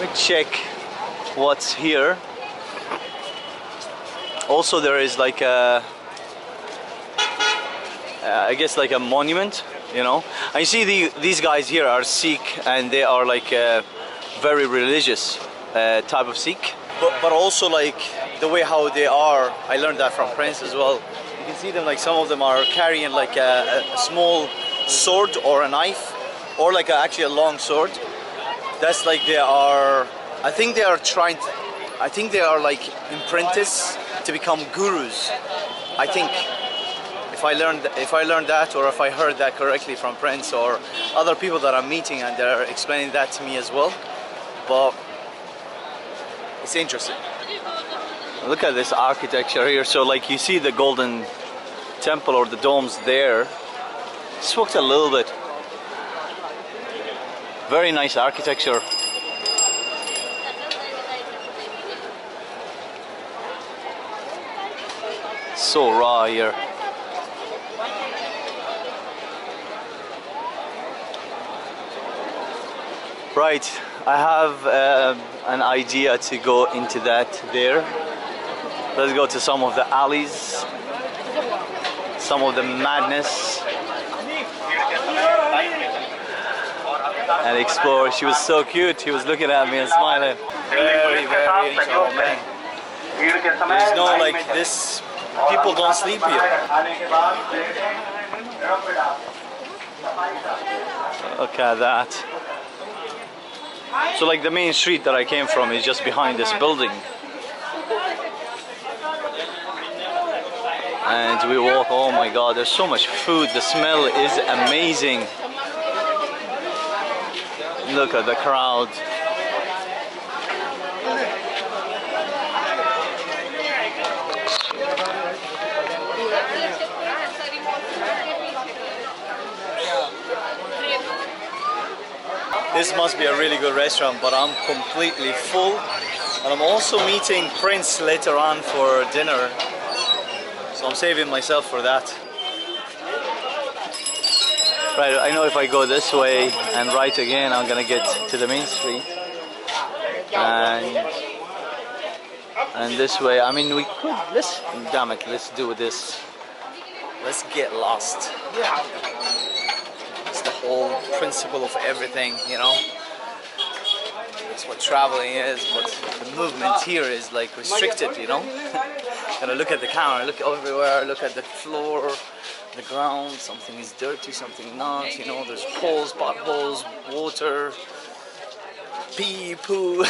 Let me check what's here. Also, there is like a, I guess like a monument, you know. And you see these guys here are Sikh, and they are like very religious type of Sikh. But also like the way how they are, I learned that from Prince as well. You can see them, like some of them are carrying like a small sword or a knife, or like actually a long sword. That's like they are, I think they are trying to, I think they are like apprentices to become gurus. I think if I learned that, or if I heard that correctly from Prince or other people that I'm meeting, and they're explaining that to me as well. But it's interesting. Look at this architecture here. So like you see the golden temple or the domes there. Just walked a little bit. Very nice architecture. So raw here. Right, I have an idea to go into that there. Let's go to some of the alleys, some of the madness, and explore. She was so cute. She was looking at me and smiling. Very, very interesting. Oh man. There's no like this. People don't sleep here. Look at that. So like the main street that I came from is just behind this building. And we walk, oh my god, there's so much food. The smell is amazing. Look at the crowd. This must be a really good restaurant, but I'm completely full. And I'm also meeting Prince later on for dinner. So I'm saving myself for that. Right, I know if I go this way and right again, I'm gonna get to the main street. And this way, I mean, we could, damn it, let's do this. Let's get lost. Yeah. It's the whole principle of everything, you know. It's what traveling is, but the movement here is like restricted, you know. Gotta look at the camera, look everywhere, look at the floor, the ground. Something is dirty, something not, you know. There's holes, potholes, water, pee, poo.